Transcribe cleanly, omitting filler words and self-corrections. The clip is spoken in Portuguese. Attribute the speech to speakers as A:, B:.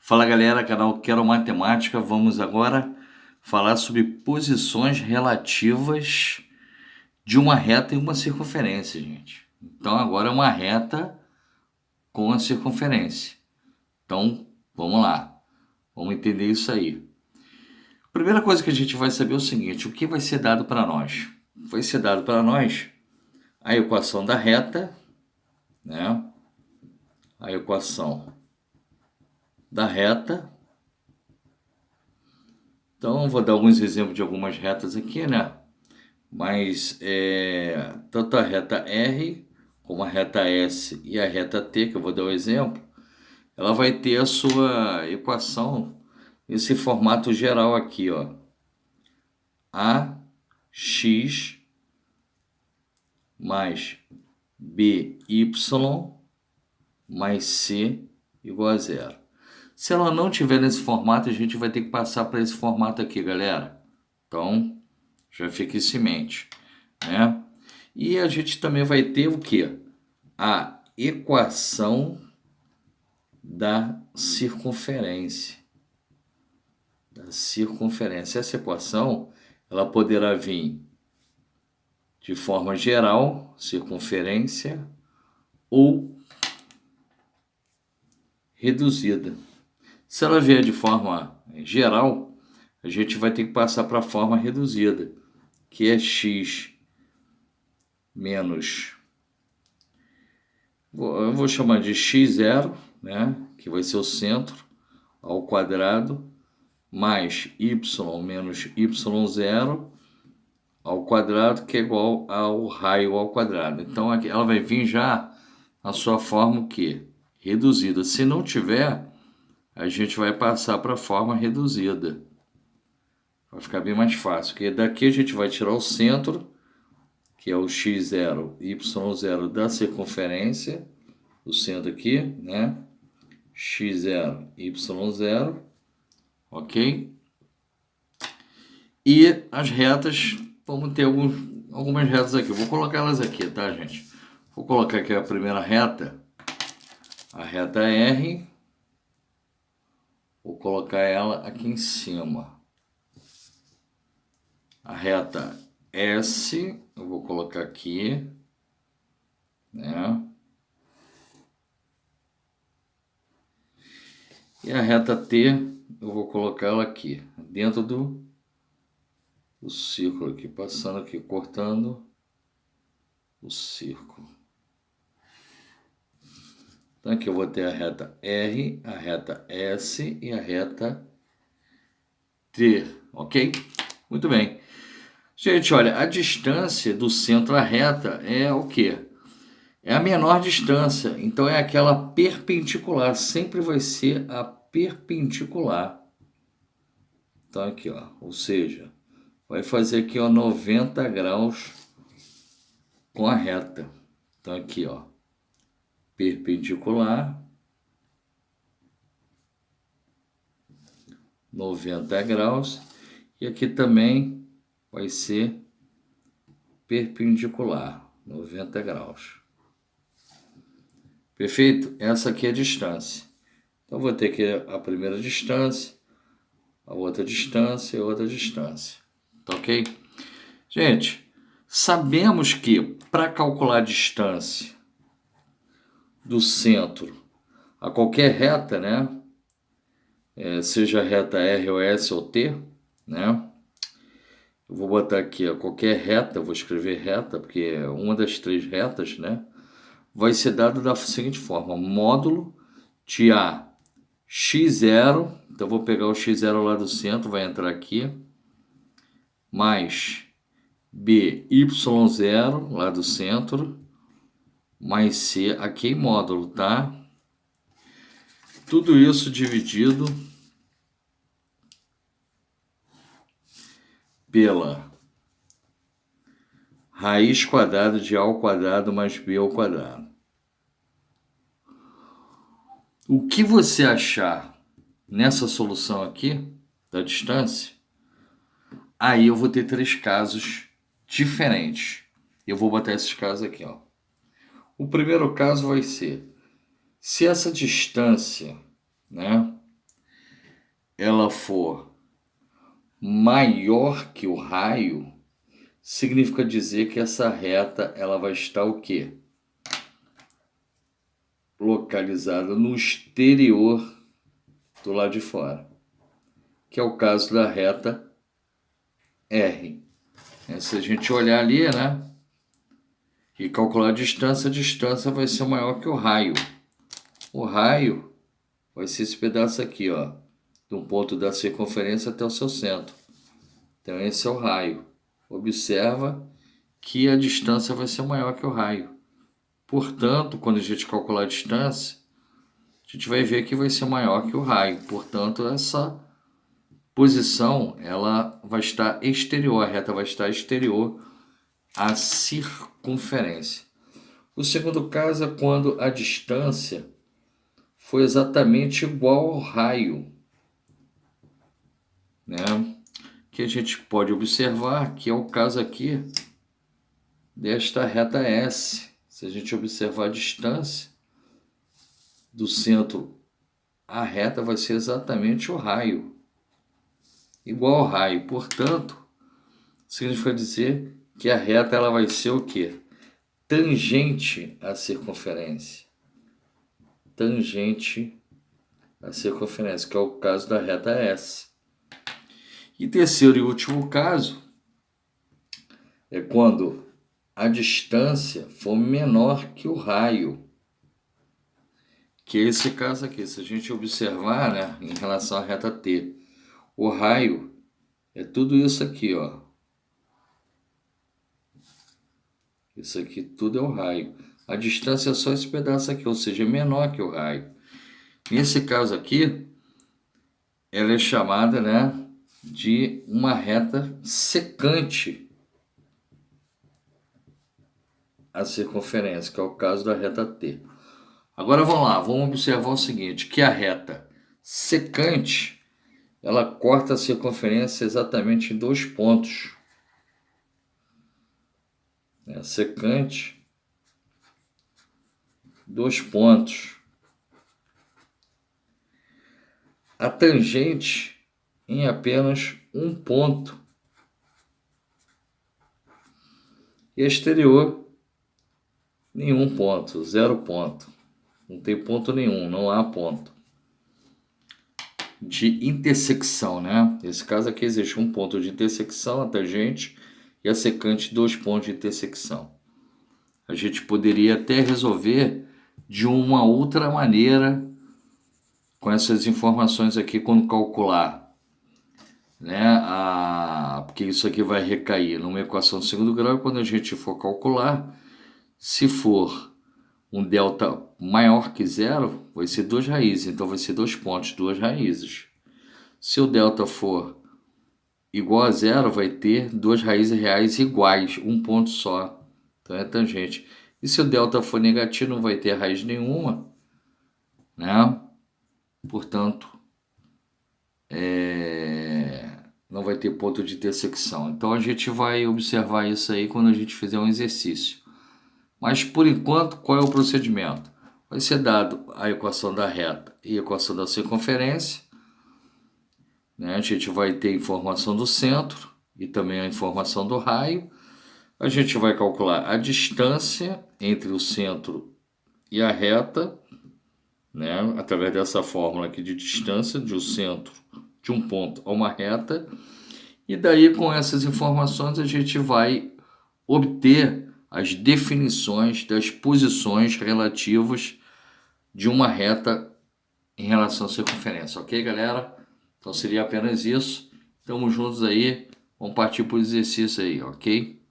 A: Fala galera, canal Quero Matemática. Vamos agora falar sobre posições relativas de uma reta e uma circunferência, gente. Então agora é uma reta com a circunferência. Então vamos lá, vamos entender isso aí. Primeira coisa que a gente vai saber é o seguinte: o que vai ser dado para nós? Vai ser dado para nós a equação da reta, né? A equação da reta. Então, vou dar alguns exemplos de algumas retas aqui, né? Mas tanto a reta R, como a reta S e a reta T, que eu vou dar o exemplo, ela vai ter a sua equação nesse formato geral aqui, ó. AX mais BY mais C igual a zero. Se ela não tiver nesse formato, a gente vai ter que passar para esse formato aqui, galera. Então, já fica isso em mente, né? E a gente também vai ter o quê? A equação da circunferência. Essa equação, ela poderá vir de forma geral, circunferência, ou reduzida. Se ela vier de forma geral, a gente vai ter que passar para a forma reduzida, que é x menos, eu vou chamar de x0, né, que vai ser o centro, ao quadrado, mais y menos y0 ao quadrado, que é igual ao raio ao quadrado. Então aqui ela vai vir já a sua forma o quê? Reduzida. Se não tiver, a gente vai passar para a forma reduzida. Vai ficar bem mais fácil, porque daqui a gente vai tirar o centro, que é o x0, y0 da circunferência, o centro aqui, né? x0, y0, ok? E as retas, vamos ter algumas retas aqui. Vou colocar elas aqui, tá, gente? Vou colocar aqui a primeira reta, a reta R. Vou colocar ela aqui em cima. A reta S, eu vou colocar aqui, né? E a reta T, eu vou colocar ela aqui, dentro do círculo aqui, passando aqui, cortando o círculo. Então aqui eu vou ter a reta R, a reta S e a reta T, ok? Muito bem. Gente, olha, a distância do centro à reta é o quê? É a menor distância, então é aquela perpendicular, sempre vai ser a perpendicular. Então aqui, ó, ou seja, vai fazer aqui, ó, 90 graus com a reta. Então aqui, ó, perpendicular, 90 graus, e aqui também vai ser perpendicular, 90 graus. Perfeito? Essa aqui é a distância. Então vou ter aqui a primeira distância, a outra distância e a outra distância. Tá ok? Gente, sabemos que para calcular a distância do centro a qualquer reta, né? Seja reta R ou S ou T, né? Eu vou botar aqui a qualquer reta, vou escrever reta, porque é uma das três retas, né? Vai ser dado da seguinte forma: módulo de A x0, então vou pegar o x0 lá do centro, vai entrar aqui, mais b y0 lá do centro, mais c aqui em módulo, tá? Tudo isso dividido pela raiz quadrada de a ao quadrado mais b ao quadrado. O que você achar nessa solução aqui, da distância, aí eu vou ter três casos diferentes. Eu vou botar esses casos aqui, ó. O primeiro caso vai ser, se essa distância, né, ela for maior que o raio, significa dizer que essa reta ela vai estar o quê? Localizada no exterior do lado de fora, que é o caso da reta R. Se a gente olhar ali, né, e calcular a distância vai ser maior que o raio. O raio vai ser esse pedaço aqui, ó, de um ponto da circunferência até o seu centro. Então esse é o raio. Observa que a distância vai ser maior que o raio. Portanto, quando a gente calcular a distância, a gente vai ver que vai ser maior que o raio. Portanto, essa posição ela vai estar exterior, a reta vai estar exterior à circunferência. O segundo caso é quando a distância foi exatamente igual ao raio, né? Que a gente pode observar que é o caso aqui desta reta S. Se a gente observar a distância do centro à reta vai ser exatamente o raio, igual ao raio. Portanto, significa dizer que a reta ela vai ser o quê? Tangente à circunferência. Tangente à circunferência, que é o caso da reta S. E terceiro e último caso é quando a distância for menor que o raio. Que é esse caso aqui. Se a gente observar, né, em relação à reta T, o raio é tudo isso aqui, ó. Isso aqui tudo é o raio. A distância é só esse pedaço aqui, ou seja, é menor que o raio. Nesse caso aqui, ela é chamada, né, de uma reta secante à circunferência, que é o caso da reta T. Agora vamos lá, vamos observar o seguinte, que a reta secante, ela corta a circunferência exatamente em 2 pontos. Secante, 2 pontos. A tangente em apenas 1 ponto. E a exterior, nenhum ponto, 0 ponto. Não tem ponto nenhum, não há ponto de intersecção, né? Nesse caso aqui existe um ponto de intersecção, a tangente, e a secante, 2 pontos de intersecção. A gente poderia até resolver de uma outra maneira com essas informações aqui quando calcular, né? Porque isso aqui vai recair numa equação de segundo grau, e quando a gente for calcular, se for um delta maior que zero, vai ser 2 raízes, então vai ser 2 pontos, 2 raízes. Se o delta for igual a zero, vai ter 2 raízes reais iguais, 1 ponto só, então é tangente. E se o delta for negativo, não vai ter raiz nenhuma, né? Portanto, não vai ter ponto de intersecção. Então a gente vai observar isso aí quando a gente fizer um exercício. Mas por enquanto, qual é o procedimento? Vai ser dado a equação da reta e a equação da circunferência, né? A gente vai ter a informação do centro e também a informação do raio. A gente vai calcular a distância entre o centro e a reta, né? Através dessa fórmula aqui de distância de um centro de um ponto a uma reta. E daí, com essas informações, a gente vai obter as definições das posições relativas de uma reta em relação à circunferência. Ok, galera? Então seria apenas isso. Estamos juntos aí. Vamos partir para o exercício aí, ok?